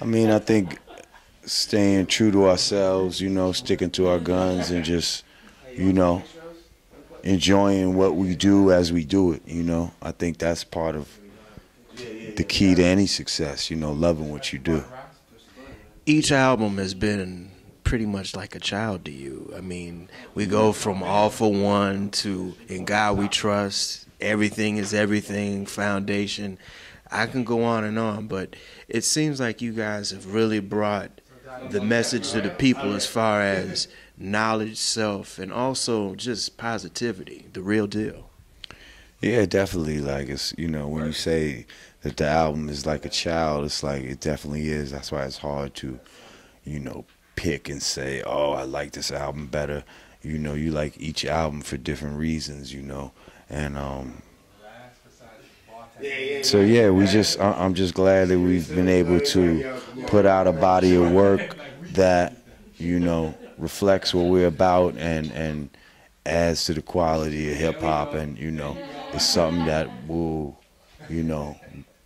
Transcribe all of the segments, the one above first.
I mean, I think staying true to ourselves, you know, sticking to our guns and just, you know, enjoying what we do as we do it, you know. I think that's part of the key to any success, you know, loving what you do. each album has been pretty much like a child to you. I mean, we go from All for One to In God We Trust, Everything is Everything, Foundation. I can go on, but it seems like you guys have really brought the message to the people as far as knowledge, self, and also just positivity, the real deal. Yeah, definitely. Like, it's, you know, when you say that the album is like a child, it's like it definitely is. That's why it's hard to, you know, pick and say, oh, I like this album better. You know, you like each album for different reasons, you know. And so yeah, I'm just glad that we've been able to put out a body of work that, you know, reflects what we're about and adds to the quality of hip hop, and, you know, it's something that will, you know,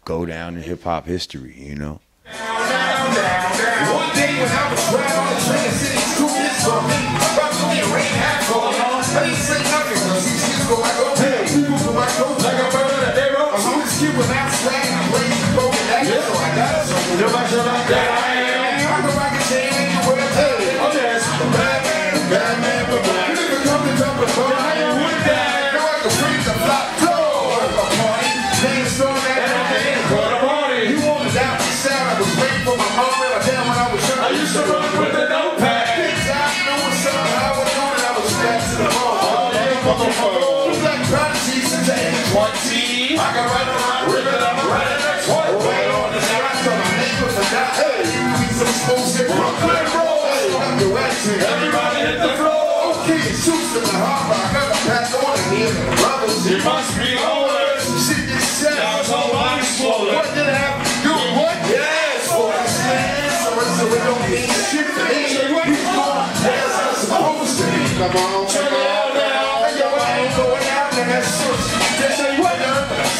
go down in hip hop history, you know. One day when I was riding on the train, city school is for me. About to be a rain hat going on. I didn't say nothing, but 6 years ago I go, hey, people from my coat like I'm better than they wrote. I'm this kid without swag, I'm lazy, broken that, so I got it. So nobody like that I am. I can rock a chain anywhere I tell you. Oh yes, bad man, but bad. You never come to jump a boat, I ain't with that. No, I can freeze the flop door. A party, playing storm that night. For the party. You wanted out the sound, I was waiting for my mom and my dad when I was young. I used to run with the notepad. Things I knew was something I was doing, I was back to the mall. All day, motherfucker. Black prodigy since the age 20. I can run around with it, I'm right at next one. Right on the shot, so my neighbors are not. Hey, you need some smokes in Brooklyn Roll. Hey, I'm the waxing. Everybody hit the floor. Okay, shoots in the harbor. I got a pack on and here, the brothers. You must be homeless. Shit is set. Now it's all body swollen. What did I have to do? What? Yes, for this man. So it don't mean shit to me. He's going as I'm supposed to be. Come on, check it out now. Yo, I ain't going out and that's shit. Just say what?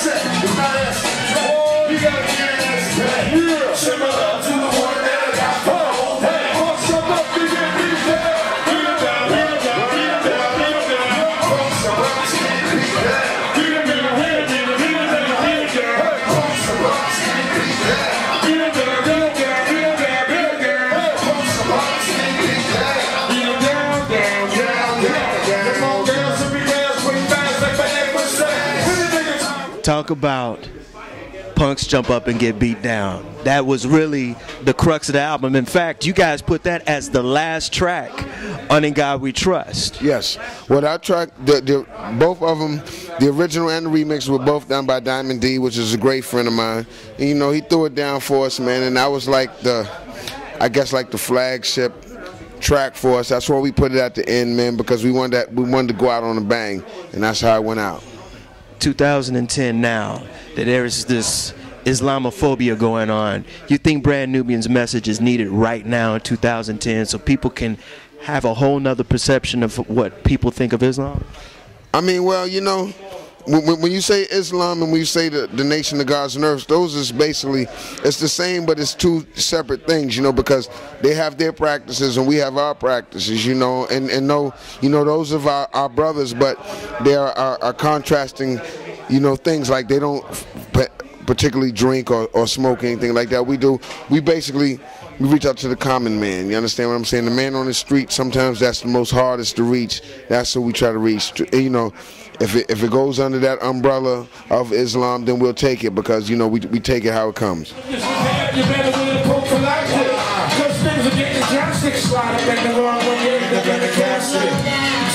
Set. It's not that. You gotta get in that spray. Yeah. Similar to the one that I got for the whole day. Oh, shut up, you get beat down. Beat it down, beat it down, beat it down, beat it down. Folks are rocks and beat it down. Beat it down, beat it down, beat it down, beat it down. Folks are rocks and beat it down. Beat it down, beat it down, beat it down, beat it down. Folks are rocks and beat it down. Beat it down, down, down, down, down. Come on, girls, and be girls, pretty fast like my name was saying. Talk about punks jump up and get beat down. That was really the crux of the album. In fact, you guys put that as the last track on In God We Trust. Yes. Well, that track, both of them, the original and the remix, were both done by Diamond D, which is a great friend of mine. And, you know, he threw it down for us, man, and that was like the, I guess, like the flagship track for us. That's why we put it at the end, man, because we wanted to go out on a bang, and that's how it went out. 2010 now, that there is this Islamophobia going on. You think Brand Nubian's message is needed right now in 2010 so people can have a whole nother perception of what people think of Islam? I mean, well, you know, when you say Islam and when you say the nation of God's and earth, those is basically, it's the same, but it's two separate things, you know, because they have their practices and we have our practices, you know, and no, you know, those of our brothers, but they are contrasting, you know, things like they don't particularly drink or smoke anything like that. We basically reach out to the common man. You understand what I'm saying? The man on the street, sometimes that's the most hardest to reach. That's who we try to reach. You know, if it goes under that umbrella of Islam, then we'll take it because, you know, we take it how it comes. You better win a prophylactic. Because things are getting drastic. Slide up in the wrong way, they're gonna cast it.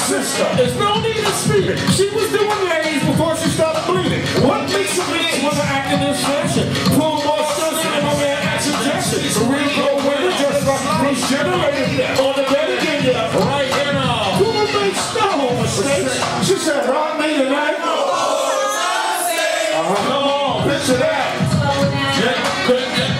Sister, there's no need to speak. She was doing ladies before she started bleeding. What makes a bitch want to act in this fashion? Pull more stress and my man at suggestion. The real gold winner just like Bruce generated on the better than you. Right now. Puba makes no mistakes. She said, rock me tonight. Come on, picture that.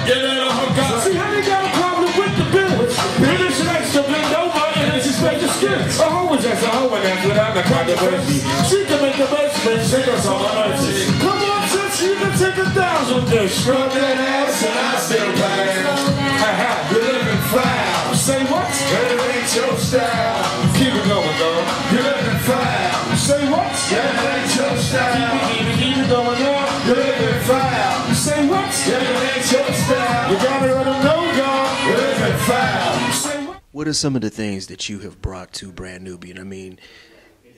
Get it off her gut. See how they got a problem with the bill. British likes to bend over and disrespect the skin. A hoe is just a hoe and that's without the controversy. She can make the best bitch sing us all the mercy. Come on, since you can take 1,000 dish. Scrub that ass and I still play. You're living foul. Say what? It ain't your style. Keep it going, girl. You're living foul. Say what? Yeah, it ain't your style. Keep it going on. You're living foul. Say what? Yeah, it ain't your style. You gotta let them know, girl. You're living foul. What are some of the things that you have brought to Brand Nubian? I mean,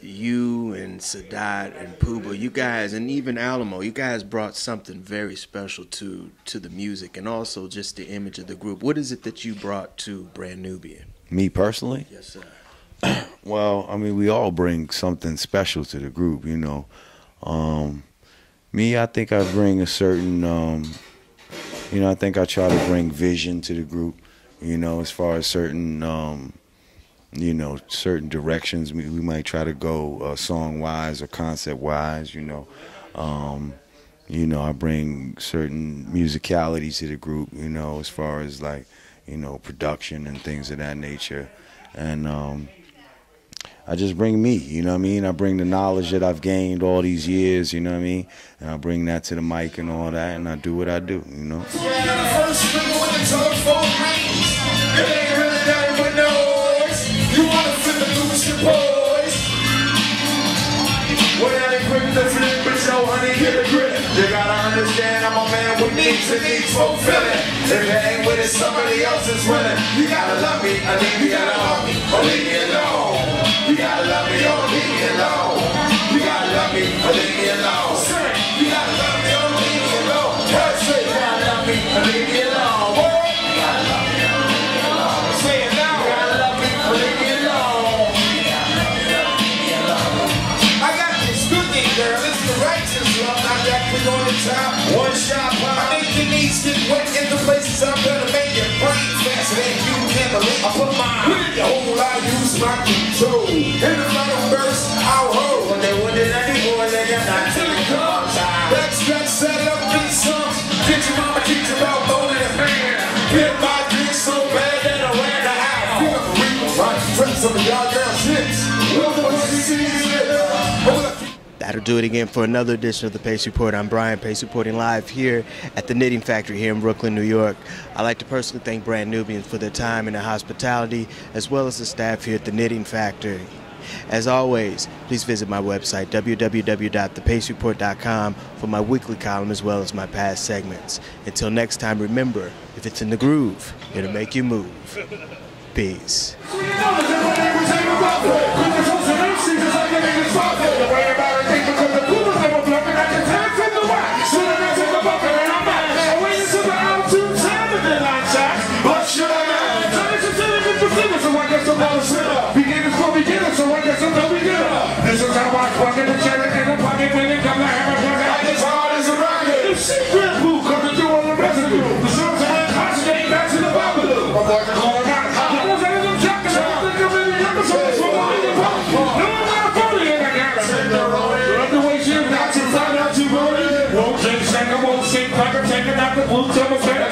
you and Sadat and Puba, you guys, and even Alamo, you guys brought something very special to the music and also just the image of the group. What is it that you brought to Brand Nubian? Me personally? Yes, sir. Well, I mean, we all bring something special to the group, you know. Me, I think I bring a certain, you know, I think I try to bring vision to the group, you know, as far as certain, you know, certain directions we might try to go song-wise or concept-wise, you know. You know, I bring certain musicality to the group, you know, as far as like, you know, production and things of that nature. And I just bring me, you know what I mean? I bring the knowledge that I've gained all these years, you know what I mean? And I bring that to the mic and all that, and I do what I do, you know? You gotta understand I'm a man with needs and needs fulfilling. If it ain't with it, somebody else is winning. You gotta love me, I leave you alone, or leave me alone. You gotta love me, or leave me alone. You gotta love me, or leave me alone. You gotta love me, or leave me alone. You gotta love me, or leave me alone. You gotta love me, or leave me alone. Say it now. You gotta love me, or leave me alone. You gotta love me, or leave me alone. I got this good thing, girl. It's the righteous love. I got on the top, one shot. I make your knees get wet in the places I'm gonna make your brain faster than you can believe. I put mine with the whole I use my control. In the final verse, I'll hold. When they wouldn't anymore, they got not till it comes out. Backstretch, set up these songs. Did your mama teach about bowling and man? Hit my drink so bad that I ran the house. Feel the real my friends, some of y'all girls hits. We'll the ones you see That'll do it again for another edition of the Pace Report. I'm Brian, Pace reporting live here at the Knitting Factory here in Brooklyn, New York. I'd like to personally thank Brand Nubian for their time and their hospitality, as well as the staff here at the Knitting Factory. As always, please visit my website, www.thepacereport.com, for my weekly column as well as my past segments. Until next time, remember, if it's in the groove, it'll make you move. Peace. Beginners for beginners, so I guess I'm no beginner. This is how I walk in the chair and the pocket when it comes to hammer. Like as hard as a rocket. The secret boo coming through on the residue. The songs are incarcerating back to the Babalu. My boys are calling out. I was out of them jackets. I think I'm in the episodes for one in the pump. No, I'm not funny and I got to say the road. Love the way she got to find out you rolling. Won't change, I won't sing, like I'm taking out the blue, tell me better,